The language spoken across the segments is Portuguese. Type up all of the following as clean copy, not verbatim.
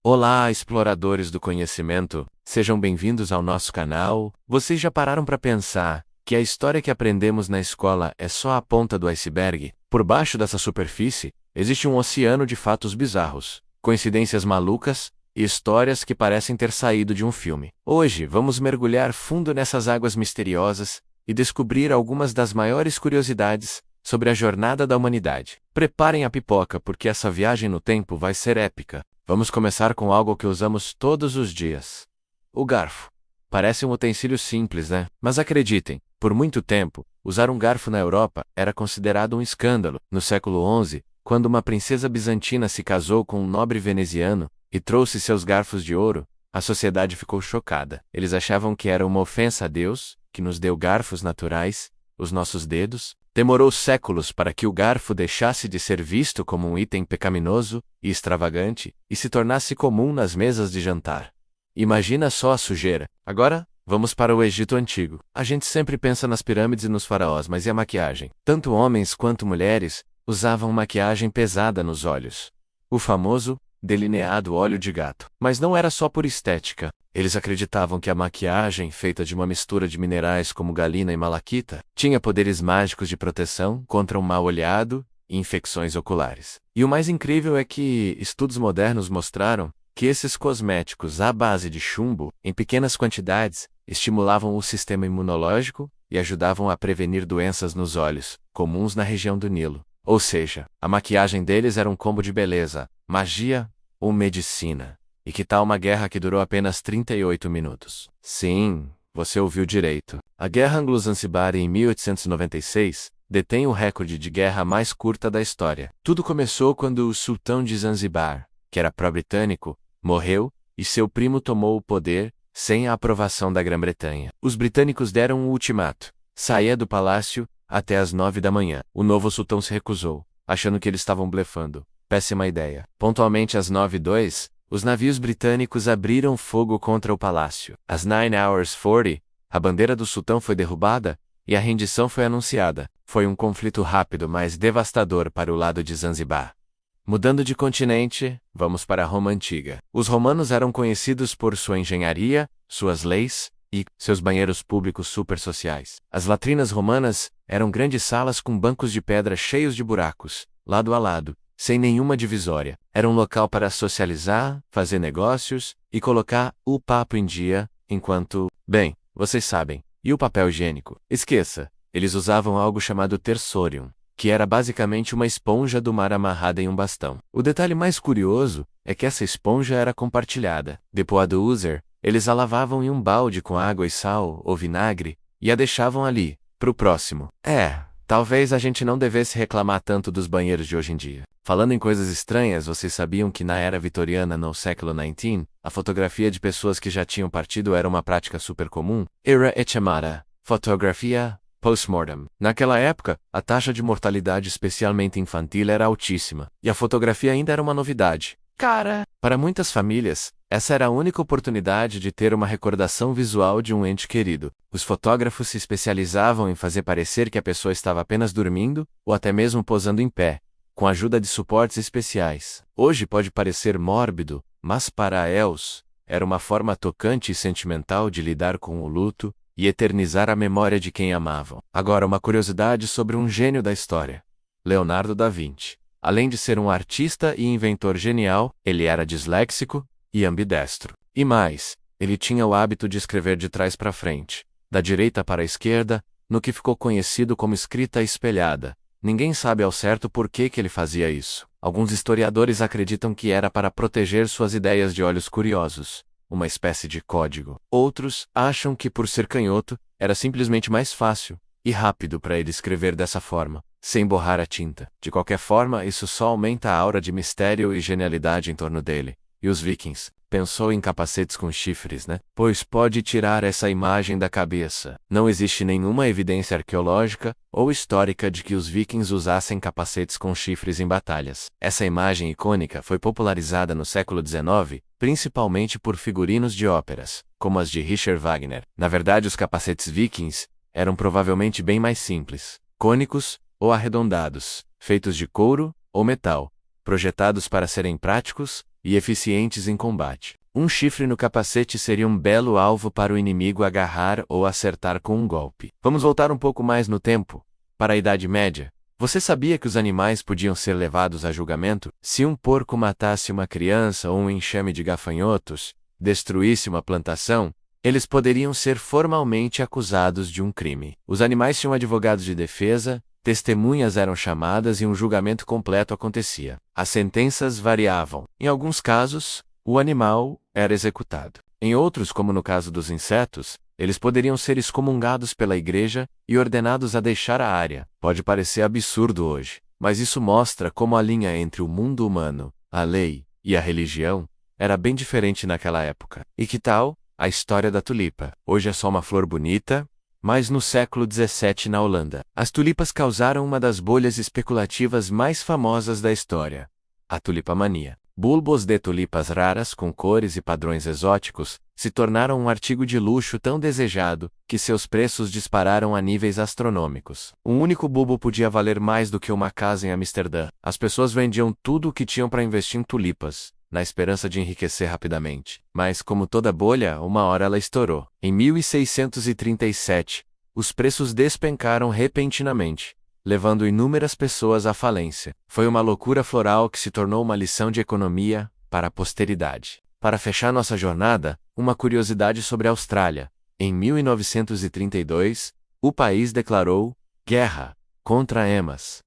Olá, exploradores do conhecimento, sejam bem-vindos ao nosso canal. Vocês já pararam para pensar que a história que aprendemos na escola é só a ponta do iceberg? Por baixo dessa superfície, existe um oceano de fatos bizarros, coincidências malucas e histórias que parecem ter saído de um filme. Hoje, vamos mergulhar fundo nessas águas misteriosas e descobrir algumas das maiores curiosidades sobre a jornada da humanidade. Preparem a pipoca porque essa viagem no tempo vai ser épica. Vamos começar com algo que usamos todos os dias. O garfo. Parece um utensílio simples, né? Mas acreditem, por muito tempo, usar um garfo na Europa era considerado um escândalo. No século XI, quando uma princesa bizantina se casou com um nobre veneziano e trouxe seus garfos de ouro, a sociedade ficou chocada. Eles achavam que era uma ofensa a Deus, que nos deu garfos naturais, os nossos dedos. Demorou séculos para que o garfo deixasse de ser visto como um item pecaminoso e extravagante e se tornasse comum nas mesas de jantar. Imagina só a sujeira. Agora, vamos para o Egito Antigo. A gente sempre pensa nas pirâmides e nos faraós, mas e a maquiagem? Tanto homens quanto mulheres usavam maquiagem pesada nos olhos. O famoso delineado óleo de gato. Mas não era só por estética. Eles acreditavam que a maquiagem, feita de uma mistura de minerais como galina e malaquita, tinha poderes mágicos de proteção contra o mal-olhado e infecções oculares. E o mais incrível é que estudos modernos mostraram que esses cosméticos à base de chumbo, em pequenas quantidades, estimulavam o sistema imunológico e ajudavam a prevenir doenças nos olhos, comuns na região do Nilo. Ou seja, a maquiagem deles era um combo de beleza, magia ou medicina. E que tal uma guerra que durou apenas 38 minutos? Sim, você ouviu direito. A Guerra Anglo-Zanzibari em 1896 detém o recorde de guerra mais curta da história. Tudo começou quando o sultão de Zanzibar, que era pró-britânico, morreu e seu primo tomou o poder sem a aprovação da Grã-Bretanha. Os britânicos deram um ultimato: saia do palácio até às 9 da manhã. O novo sultão se recusou, achando que eles estavam blefando. Péssima ideia. Pontualmente às 9h02, os navios britânicos abriram fogo contra o palácio. Às 9h40, a bandeira do sultão foi derrubada e a rendição foi anunciada. Foi um conflito rápido, mas devastador para o lado de Zanzibar. Mudando de continente, vamos para a Roma Antiga. Os romanos eram conhecidos por sua engenharia, suas leis e seus banheiros públicos supersociais. As latrinas romanas eram grandes salas com bancos de pedra cheios de buracos, lado a lado, sem nenhuma divisória. Era um local para socializar, fazer negócios e colocar o papo em dia, enquanto, bem, vocês sabem, e o papel higiênico? Esqueça, eles usavam algo chamado tersorium, que era basicamente uma esponja do mar amarrada em um bastão. O detalhe mais curioso é que essa esponja era compartilhada. Depois do user, eles a lavavam em um balde com água e sal ou vinagre e a deixavam ali, pro próximo. Talvez a gente não devesse reclamar tanto dos banheiros de hoje em dia. Falando em coisas estranhas, vocês sabiam que na era vitoriana, no século XIX, a fotografia de pessoas que já tinham partido era uma prática super comum? Era chamada fotografia post-mortem. Naquela época, a taxa de mortalidade especialmente infantil era altíssima, e a fotografia ainda era uma novidade. Para muitas famílias, essa era a única oportunidade de ter uma recordação visual de um ente querido. Os fotógrafos se especializavam em fazer parecer que a pessoa estava apenas dormindo, ou até mesmo posando em pé, com a ajuda de suportes especiais. Hoje pode parecer mórbido, mas para Els, era uma forma tocante e sentimental de lidar com o luto e eternizar a memória de quem amavam. Agora, uma curiosidade sobre um gênio da história: Leonardo da Vinci. Além de ser um artista e inventor genial, ele era disléxico e ambidestro. E mais, ele tinha o hábito de escrever de trás para frente, da direita para a esquerda, no que ficou conhecido como escrita espelhada. Ninguém sabe ao certo por que ele fazia isso. Alguns historiadores acreditam que era para proteger suas ideias de olhos curiosos, uma espécie de código. Outros acham que, por ser canhoto, era simplesmente mais fácil e rápido para ele escrever dessa forma, sem borrar a tinta. De qualquer forma, isso só aumenta a aura de mistério e genialidade em torno dele. E os vikings? Pensou em capacetes com chifres, né? Pois pode tirar essa imagem da cabeça. Não existe nenhuma evidência arqueológica ou histórica de que os vikings usassem capacetes com chifres em batalhas. Essa imagem icônica foi popularizada no século XIX, principalmente por figurinos de óperas, como as de Richard Wagner. Na verdade, os capacetes vikings eram provavelmente bem mais simples, cônicos ou arredondados, feitos de couro ou metal, projetados para serem práticos e eficientes em combate. Um chifre no capacete seria um belo alvo para o inimigo agarrar ou acertar com um golpe. Vamos voltar um pouco mais no tempo, para a Idade Média. Você sabia que os animais podiam ser levados a julgamento? Se um porco matasse uma criança ou um enxame de gafanhotos, destruísse uma plantação, eles poderiam ser formalmente acusados de um crime. Os animais tinham advogados de defesa, testemunhas eram chamadas e um julgamento completo acontecia. As sentenças variavam. Em alguns casos, o animal era executado. Em outros, como no caso dos insetos, eles poderiam ser excomungados pela igreja e ordenados a deixar a área. Pode parecer absurdo hoje, mas isso mostra como a linha entre o mundo humano, a lei e a religião era bem diferente naquela época. E que tal a história da tulipa? Hoje é só uma flor bonita, mas no século XVII na Holanda, as tulipas causaram uma das bolhas especulativas mais famosas da história, a tulipamania. Bulbos de tulipas raras com cores e padrões exóticos se tornaram um artigo de luxo tão desejado que seus preços dispararam a níveis astronômicos. Um único bulbo podia valer mais do que uma casa em Amsterdã. As pessoas vendiam tudo o que tinham para investir em tulipas, na esperança de enriquecer rapidamente. Mas, como toda bolha, uma hora ela estourou. Em 1637, os preços despencaram repentinamente, levando inúmeras pessoas à falência. Foi uma loucura floral que se tornou uma lição de economia para a posteridade. Para fechar nossa jornada, uma curiosidade sobre a Austrália. Em 1932, o país declarou guerra contra emas.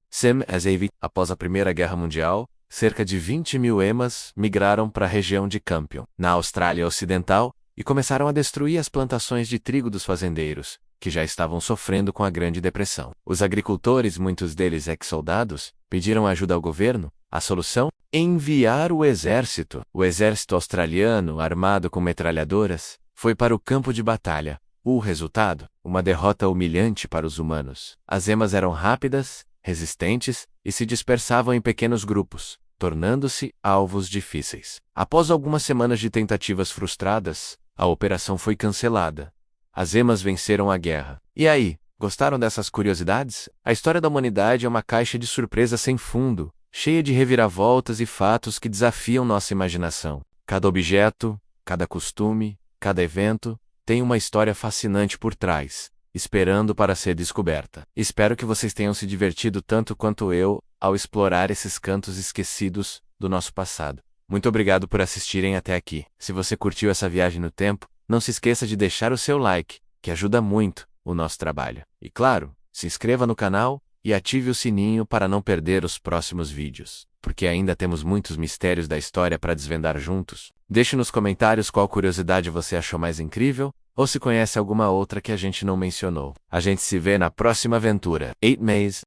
Após a Primeira Guerra Mundial, cerca de 20 mil emas migraram para a região de Campion, na Austrália Ocidental, e começaram a destruir as plantações de trigo dos fazendeiros, que já estavam sofrendo com a Grande Depressão. Os agricultores, muitos deles ex-soldados, pediram ajuda ao governo. A solução? Enviar o exército. O exército australiano, armado com metralhadoras, foi para o campo de batalha. O resultado? Uma derrota humilhante para os humanos. As emas eram rápidas, resistentes e se dispersavam em pequenos grupos, tornando-se alvos difíceis. Após algumas semanas de tentativas frustradas, a operação foi cancelada. As emas venceram a guerra. E aí, gostaram dessas curiosidades? A história da humanidade é uma caixa de surpresas sem fundo, cheia de reviravoltas e fatos que desafiam nossa imaginação. Cada objeto, cada costume, cada evento, tem uma história fascinante por trás, esperando para ser descoberta. Espero que vocês tenham se divertido tanto quanto eu ao explorar esses cantos esquecidos do nosso passado. Muito obrigado por assistirem até aqui. Se você curtiu essa viagem no tempo, não se esqueça de deixar o seu like, que ajuda muito o nosso trabalho. E claro, se inscreva no canal e ative o sininho para não perder os próximos vídeos, porque ainda temos muitos mistérios da história para desvendar juntos. Deixe nos comentários qual curiosidade você achou mais incrível, ou se conhece alguma outra que a gente não mencionou. A gente se vê na próxima aventura. 8 Maze.